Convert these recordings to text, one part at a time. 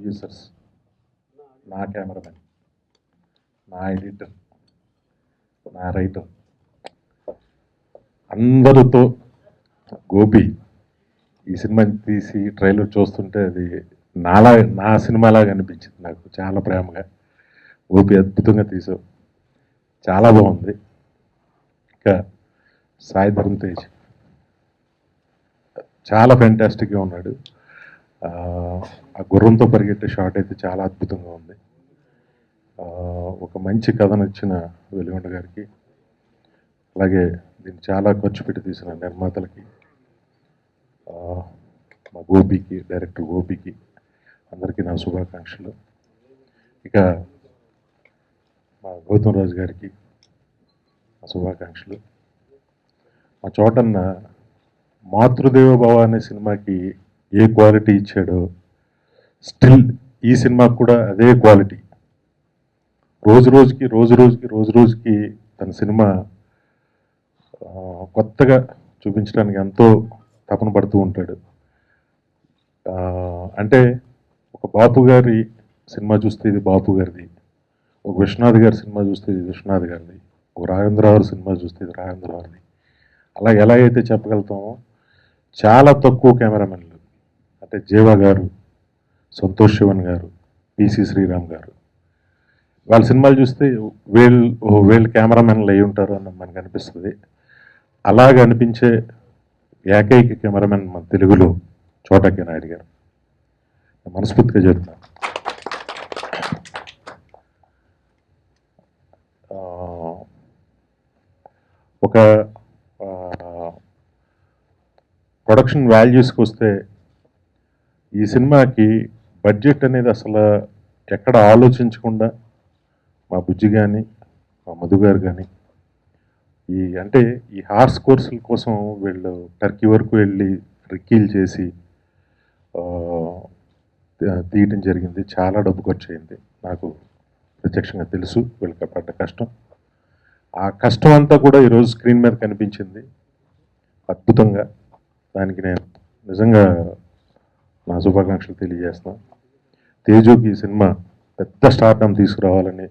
Producers, నా cameraman, నా editor, నా రైటర్, అందరితో గోపి ఈ సినిమా తీసి ట్రైలర్ చూస్తుంటే అది నా సినిమాలాగా అనిపించింది. నాకు చాలా ప్రేమగా గోపి అద్భుతంగా తీసావు, చాలా బాగుంది. ఇంకా సాయి ధరమ్ తేజ్ చాలా ఫ్యాంటాస్టిక్గా ఉన్నాడు. ఆ గుర్రంతో పరిగెట్టే షాట్ అయితే చాలా అద్భుతంగా ఉంది. ఒక మంచి కథను ఇచ్చిన వెలుగొండ గారికి, అలాగే దీన్ని చాలా ఖర్చు పెట్టి తీసిన నిర్మాతలకి, మా గోపికి, డైరెక్టర్ గోపికి, అందరికీ నా శుభాకాంక్షలు. ఇక మా గౌతమ్ రాజు గారికి నా శుభాకాంక్షలు. మా చోటన్న మాతృదేవ భవ అనే సినిమాకి ఏ క్వాలిటీ ఇచ్చాడో స్టిల్ ఈ సినిమాకి కూడా అదే క్వాలిటీ. రోజు రోజుకి తన సినిమా కొత్తగా చూపించడానికి ఎంతో తపన పడుతూ ఉంటాడు. అంటే ఒక బాపు గారి సినిమా చూస్తే ఇది బాపు గారిది, ఒక విశ్వనాథ్ గారి సినిమా చూస్తే ఇది విశ్వనాథ్ గారిది, ఒక రాఘవేంద్రరావు సినిమా చూస్తే ఇది రాఘవేంద్రరావుది. అలా ఎలా అయితే చెప్పగలుగుతామో చాలా తక్కువ కెమెరామెన్లు అంటే జీవా గారు, సంతోష్ శివన్ గారు, పిసి శ్రీరామ్ గారు, వాళ్ళ సినిమాలు చూస్తే వీళ్ళు కెమెరామెన్లు అయి ఉంటారు అని మనకు అనిపిస్తుంది. అలాగ అనిపించే ఏకైక కెమెరామెన్ మన తెలుగులో చోటకి నాయుడు గారు. మనస్ఫూర్తిగా చెప్తాను. ఒక ప్రొడక్షన్ వాల్యూస్కి వస్తే ఈ సినిమాకి బడ్జెట్ అనేది అసలు ఎక్కడ ఆలోచించకుండా మా బుజ్జి కానీ, మా మధు గారు కానీ, ఈ హార్స్ కోర్సుల కోసం వీళ్ళు టర్కీ వరకు వెళ్ళి రిక్కీలు చేసి తీయటం జరిగింది. చాలా డబ్బు ఖర్చు అయింది. నాకు ప్రత్యక్షంగా తెలుసు వీళ్ళకి పడ్డ కష్టం. ఆ కష్టం అంతా కూడా ఈరోజు స్క్రీన్ మీద కనిపించింది అద్భుతంగా. దానికి నేను నిజంగా నా శుభాకాంక్షలు తెలియజేస్తున్నాను. తేజుకి ఈ సినిమా పెద్ద స్టార్డమ్ తీసుకురావాలని,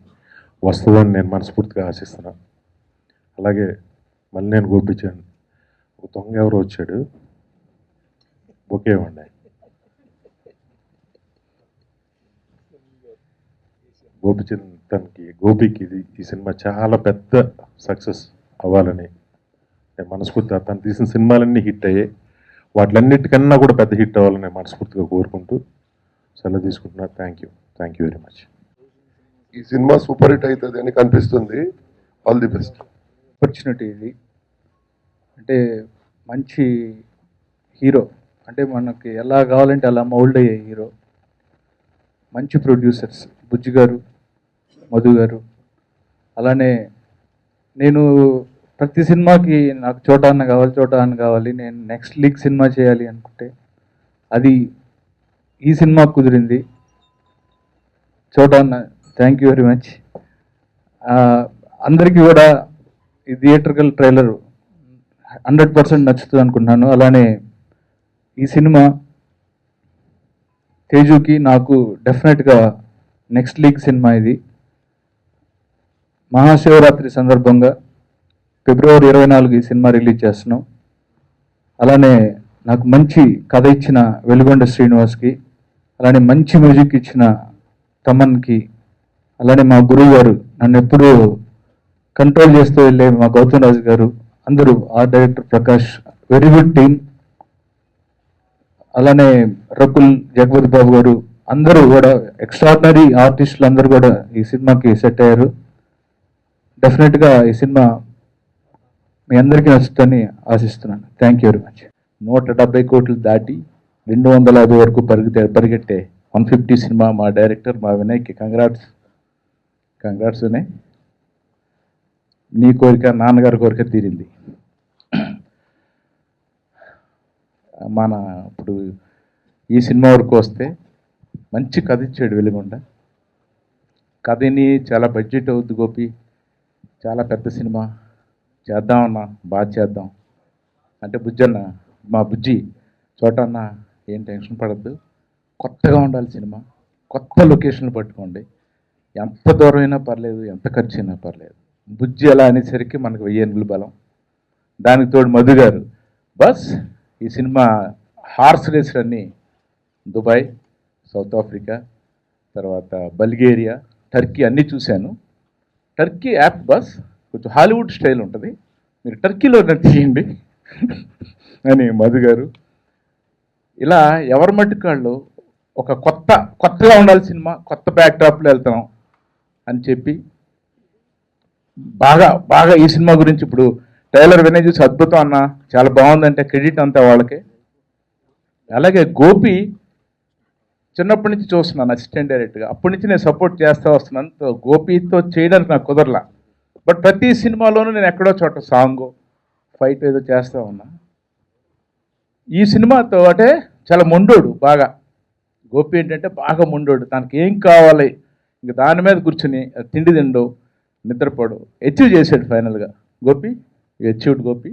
వస్తుందని నేను మనస్ఫూర్తిగా ఆశిస్తున్నాను. అలాగే మళ్ళీ నేను గోపించాను, ఒక దొంగ ఎవరో వచ్చాడు, ఓకే అండి, గోపికి ఈ సినిమా చాలా పెద్ద సక్సెస్ అవ్వాలని నేను మనస్ఫూర్తిగా, తను తీసిన సినిమాలన్నీ హిట్ అయ్యాయి, వాటిలన్నిటికన్నా కూడా పెద్ద హిట్ అవ్వాలని నేను మనస్ఫూర్తిగా కోరుకుంటూ సెలవు తీసుకుంటున్నా. Thank you very much. ఈ సినిమా సూపర్ హిట్ అవుతుంది అని కనిపిస్తుంది. All the best. ఆపర్చునిటీ ఇది. అంటే మంచి హీరో, అంటే మనకి ఎలా కావాలంటే అలా మౌల్డ్ అయ్యే హీరో, మంచి ప్రొడ్యూసర్స్ బుజ్జి గారు, మధు గారు. అలానే నేను ప్రతి సినిమాకి నాకు చోటా అన్న కావాలి, నేను నెక్స్ట్ లీగ్ సినిమా చేయాలి అనుకుంటే అది ఈ సినిమా కుదిరింది. చోటా అన్న, థ్యాంక్ యూ వెరీ మచ్. అందరికీ కూడా ఈ థియేటర్కల్ ట్రైలర్ 100% నచ్చుతుంది అనుకుంటున్నాను. అలానే ఈ సినిమా తేజుకి నాకు డెఫినెట్గా నెక్స్ట్ లీగ్ సినిమా ఇది. మహాశివరాత్రి సందర్భంగా ఫిబ్రవరి 24 ఈ సినిమా రిలీజ్ చేస్తున్నాం. అలానే నాకు మంచి కథ ఇచ్చిన వెలుగొండ శ్రీనివాస్కి, అలానే మంచి మ్యూజిక్ ఇచ్చిన తమన్కి, అలానే మా గురువు గారు నన్ను ఎప్పుడూ కంట్రోల్ చేస్తూ వెళ్ళే మా గౌతమ్ రాజు గారు, అందరూ art director Prakash, very good team. అలానే రకుల్, జగపతి బాబు గారు, అందరూ కూడా ఎక్స్ట్రాడినరీ ఆర్టిస్టులు అందరూ కూడా ఈ సినిమాకి సెట్ అయ్యారు. డెఫినెట్గా ఈ సినిమా మీ అందరికీ నచ్చుతుందని ఆశిస్తున్నాను. Thank you very much. 170 కోట్లు దాటి 250 వరకు పరిగెట్టే 150 సినిమా మా డైరెక్టర్ మా వినయ్కి కంగ్రాట్స్ వినయ్. నీ కోరిక నాన్నగారి కోరిక తీరింది. మన ఇప్పుడు ఈ సినిమా వరకు వస్తే మంచి కథ ఇచ్చాడు వెలుగొండ. కథని చాలా బడ్జెట్ అవుద్ది గోపి, చాలా పెద్ద సినిమా చేద్దామన్నా, బాగా చేద్దాం అంటే బుజ్జన్న, మా బుజ్జి చోటన్న ఏం టెన్షన్ పడద్దు, కొత్తగా ఉండాలి సినిమా, కొత్త లొకేషన్లు పట్టుకోండి, ఎంత దూరం అయినా పర్లేదు, ఎంత ఖర్చు అయినా పర్లేదు. బుజ్జి ఎలా అనేసరికి మనకు 1000 ఏనుగుల బలం. దానికి తోడు మధు గారు బస్. ఈ సినిమా హార్స్ రేసులన్నీ దుబాయ్, సౌత్ ఆఫ్రికా, తర్వాత బల్గేరియా, టర్కీ అన్నీ చూశాను. టర్కీ యాప్ బస్ కొంచెం హాలీవుడ్ స్టైల్ ఉంటుంది, మీరు టర్కీలో తీయండి అని మధు గారు. ఇలా ఎవరి మట్టుకు వాళ్ళు ఒక కొత్తగా ఉండాలి సినిమా, కొత్త బ్యాక్డ్రాప్లో వెళ్తాం అని చెప్పి బాగా ఈ సినిమా గురించి ఇప్పుడు ట్రైలర్ వినే చూసి అద్భుతం అన్న, చాలా బాగుందంటే క్రెడిట్ అంతా వాళ్ళకే. అలాగే గోపి చిన్నప్పటి నుంచి చూస్తున్నాను అసిస్టెంట్ డైరెక్టర్గా, అప్పటి నుంచి నేను సపోర్ట్ చేస్తూ వస్తున్నాను. గోపితో చేయడానికి నాకు కుదరలా, బట్ ప్రతి సినిమాలోనూ నేను ఎక్కడో చోట సాంగ్ ఫైట్ ఏదో చేస్తూ ఉన్నా. ఈ సినిమాతో అంటే చాలా మొండోడు బాగా. గోపి ఏంటంటే బాగా మొండోడు, తనకి ఏం కావాలి ఇంక దాని మీద కూర్చుని తిండి తిండు, నిద్రపోడు, అచీవ్ చేశాడు ఫైనల్గా గోపి. అచీవ్డ్ గోపి.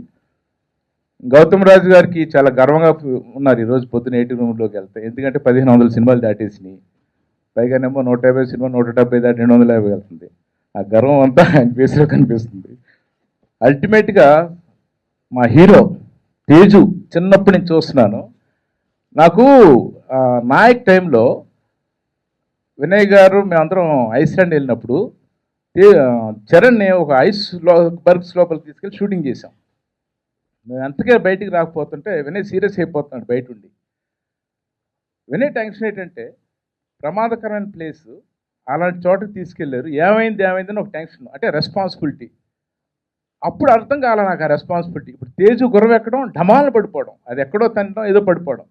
గౌతమ్ రాజు గారికి చాలా గర్వంగా ఉన్నారు ఈరోజు పొద్దున 80 రూమ్లోకి వెళ్తే, ఎందుకంటే 1500 సినిమాలు దాటేసినాయి. పైగానేమో 150 సినిమా 170 దాటి 250 వెళ్తుంది. ఆ గర్వం అంతా ఆయన ఫేస్లో కనిపిస్తుంది. అల్టిమేట్గా మా హీరో తేజు చిన్నప్పటి నుంచి చూస్తున్నాను. నాకు నాయక్ టైంలో వినయ్ గారు మేమందరం ఐస్లాండ్ వెళ్ళినప్పుడు చరణ్ని ఒక బర్గ్స్ లోపలికి తీసుకెళ్ళి షూటింగ్ చేశాం. మేము అంతకే బయటికి రాకపోతుంటే వినయ్ సీరియస్ అయిపోతున్నాడు బయట ఉండి. వినయ్ టెన్షన్ ఏంటంటే ప్రమాదకరమైన ప్లేస్, అలాంటి చోటకి తీసుకెళ్లారు, ఏమైందని ఒక టెన్షన్, అంటే రెస్పాన్సిబిలిటీ. అప్పుడు అర్థం కాలే నాకు ఆ రెస్పాన్సిబిలిటీ. ఇప్పుడు తేజు గుర్రం ఎక్కడం, ఢమాలను పడిపోవడం, అది ఎక్కడో తినడం, ఏదో పడిపోవడం.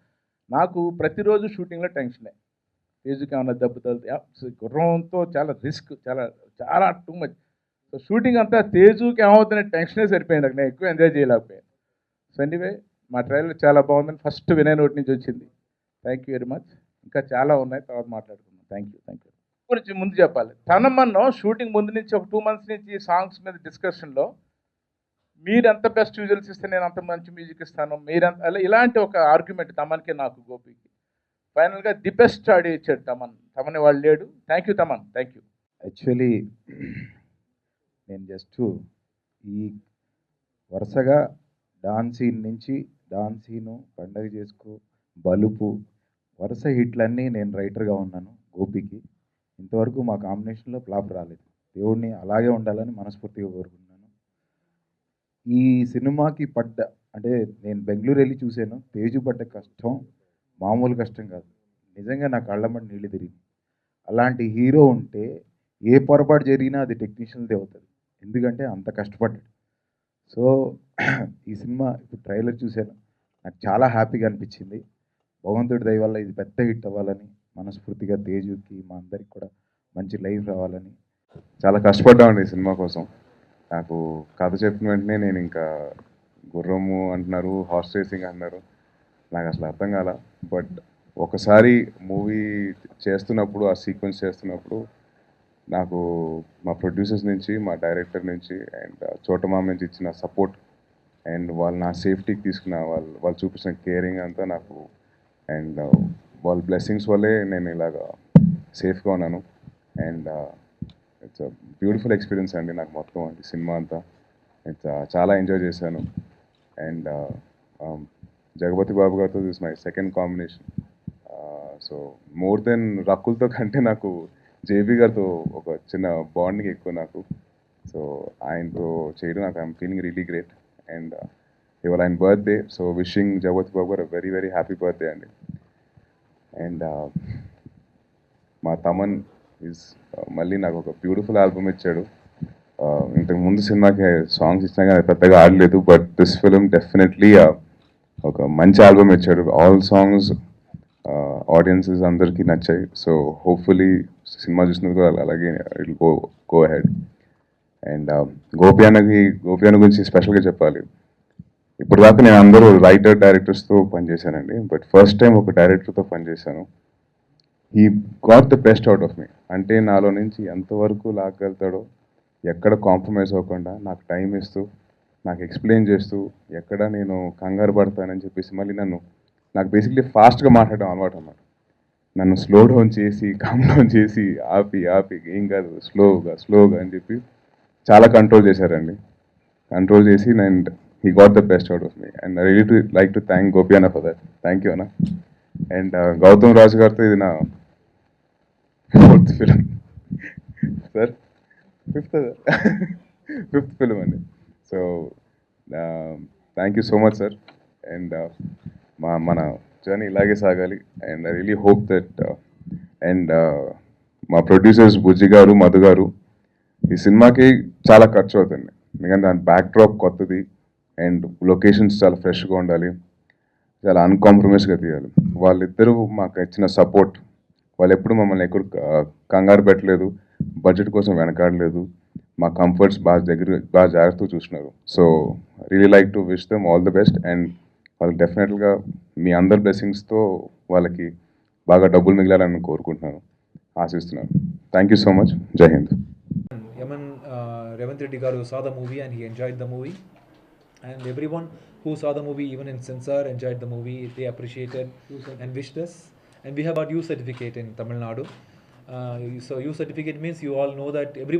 నాకు ప్రతిరోజు షూటింగ్లో టెన్షనే. తేజుకి ఏమన్నా దెబ్బ తగులుతాయి, గుర్రంతో చాలా రిస్క్, చాలా టూ మచ్. సో షూటింగ్ అంతా తేజుకి ఏమవుతుందనే టెన్షనే సరిపోయింది, నేను ఎక్కువ ఎంజాయ్ చేయలేకపోయాను. సో ఎనీవే మా ట్రైలర్ చాలా బాగుందని ఫస్ట్ వినయ్ నోటి నుంచి వచ్చింది. Thank you very much. ఇంకా చాలా ఉన్నాయి, తర్వాత మాట్లాడుకుందాం. థ్యాంక్ యూ గురించి ముందు చెప్పాలి. తనమన్నో షూటింగ్ ముందు నుంచి ఒక 2 months నుంచి సాంగ్స్ మీద డిస్కషన్లో, మీరు ఎంత బెస్ట్ విజువల్స్ ఇస్తే నేను అంత మంచి మ్యూజిక్ ఇస్తాను, మీరంత అలా ఇలాంటి ఒక ఆర్గ్యుమెంట్ తమన్కి నాకు గోపికి. ఫైనల్గా ది బెస్ట్ ఆడియో ఇచ్చాడు తమన్ వాళ్ళు లేడు. Thank you Thaman, thank you. Actually నేను జస్ట్ ఈ వరుసగా డాన్సీన్ నుంచి డాన్సీను, పండగ చేసుకో, బలుపు, వరుస హిట్లన్నీ నేను రైటర్గా ఉన్నాను గోపికి. ఇంతవరకు మా కాంబినేషన్లో ఫ్లాప్ రాలేదు. దేవుడిని అలాగే ఉండాలని మనస్ఫూర్తిగా కోరుకుంటున్నాను. ఈ సినిమాకి అంటే నేను బెంగళూరు వెళ్ళి చూశాను, తేజు పడ్డ కష్టం మామూలు కష్టం కాదు. నిజంగా నా కళ్ళమ్మడి నీళ్ళు తిరిగి. అలాంటి హీరో ఉంటే ఏ పొరపాటు జరిగినా అది టెక్నీషియన్దే అవుతుంది, ఎందుకంటే అంత కష్టపడ్డాడు. సో ఈ సినిమా ఇప్పుడు ట్రైలర్ చూశాను, నాకు చాలా హ్యాపీగా అనిపించింది. భగవంతుడి దయ వల్ల ఇది పెద్ద హిట్ అవ్వాలని మనస్ఫూర్తిగా, తేజుకి మా అందరికి కూడా మంచి లైఫ్ రావాలని. చాలా కష్టపడ్డామండి ఈ సినిమా కోసం. నాకు కథ చెప్పిన వెంటనే నేను ఇంకా గుర్రము అంటున్నారు, హార్స్ రేసింగ్ అంటున్నారు, నాకు అసలు అర్థం కాల. బట్ ఒకసారి మూవీ చేస్తున్నప్పుడు, ఆ సీక్వెన్స్ చేస్తున్నప్పుడు నాకు మా ప్రొడ్యూసర్స్ నుంచి, మా డైరెక్టర్ నుంచి అండ్ చోటమామ నుంచి ఇచ్చిన సపోర్ట్ అండ్ వాళ్ళు నా సేఫ్టీకి తీసుకున్న వాళ్ళు చూపించిన కేరింగ్ అంతా నాకు, అండ్ వాళ్ళ బ్లెస్సింగ్స్ వల్లే నేను ఇలాగా సేఫ్గా ఉన్నాను. అండ్ ఇట్స్ బ్యూటిఫుల్ ఎక్స్పీరియన్స్ అండి నాకు మొత్తం అండి సినిమా అంతా. చాలా ఎంజాయ్ చేశాను. అండ్ జగపతి బాబు గారితో this my second combination. So more then రకుల్తో కంటే నాకు జేబీ గారితో ఒక చిన్న బాండింగ్ ఎక్కువ నాకు. సో ఆయనతో చేయడం నాకు I'm feeling really great. And ఇవాళ ఆయన బర్త్డే, సో విషింగ్ జగపతి బాబు గారు వెరీ వెరీ హ్యాపీ బర్త్డే అండి. అండ్ మా తమన్ ఈజ్ మళ్ళీ నాకు ఒక బ్యూటిఫుల్ ఆల్బమ్ ఇచ్చాడు. ఇంతకు ముందు సినిమాకి సాంగ్స్ ఇచ్చినా కానీ పెద్దగా ఆడలేదు, బట్ దిస్ ఫిలిం డెఫినెట్లీ ఒక మంచి ఆల్బమ్ ఇచ్చాడు. ఆల్ సాంగ్స్ ఆడియన్సెస్ అందరికీ నచ్చాయి. సో హోప్ఫుల్లీ సినిమా చూసినందుకు అలాగే it go ahead. And Gopi అన్న గురించి స్పెషల్గా చెప్పాలి. ఇప్పుడు దాకా నేను అందరూ రైటర్ డైరెక్టర్స్తో పనిచేశానండి, బట్ ఫస్ట్ టైం ఒక డైరెక్టర్తో పనిచేశాను. He got the best out of me. అంటే నాలో నుంచి ఎంతవరకు లాగలుగుతాడో, ఎక్కడ కాంప్రమైజ్ అవ్వకుండా నాకు టైం ఇస్తూ, నాకు ఎక్స్ప్లెయిన్ చేస్తూ, ఎక్కడ నేను కంగారు పడతానని చెప్పేసి మళ్ళీ నాకు బేసిక్లీ ఫాస్ట్గా మాట్లాడడం అలవాటు అన్నమాట. నన్ను స్లో డౌన్ చేసి కామ్ డౌన్ చేసి ఆపి ఆపి ఏం కాదు స్లోగా అని చెప్పి చాలా కంట్రోల్ చేశారండి. కంట్రోల్ చేసి and he got the best out of me and I really like to thank Gopi అన్న ఫర్ దట్. థ్యాంక్ యూ అన్న. అండ్ గౌతమ్ రాజు గారితో ఇది నా 4th film sir, 5th film అండి. So thank you so much sir. And మన journey ఇలాగే సాగాలి. And I really hope that and మా ప్రొడ్యూసర్స్ బుజ్జి గారు, మధు గారు, ఈ సినిమాకి చాలా ఖర్చు అవుతుంది ఎందుకంటే దాని బ్యాక్ డ్రాప్ కొత్తది అండ్ లొకేషన్స్ చాలా ఫ్రెష్గా ఉండాలి, చాలా అన్కాంప్రమైజ్గా తీయాలి. వాళ్ళిద్దరూ మాకు ఇచ్చిన సపోర్ట్, వాళ్ళు ఎప్పుడు మమ్మల్ని ఎక్కడ కంగారు పెట్టలేదు, బడ్జెట్ కోసం వెనకాడలేదు, మా కంఫర్ట్స్ బాగా జాగ్రత్తగా చూసినారు. So really like to wish them all the best. And వాళ్ళకి డెఫినెట్గా మీ అందరి బ్లెస్సింగ్స్తో వాళ్ళకి బాగా డబ్బులు మిగిలాలని కోరుకుంటున్నాను, ఆశిస్తున్నాను. Thank you so much. జై Hind. Yaman Revant Reddy Garu saw the movie and he enjoyed the movie, and everyone who saw the movie, even in censor, enjoyed the movie. They appreciated and wished us. And we have got U certificate in Tamil Nadu. So U certificate means you all know that every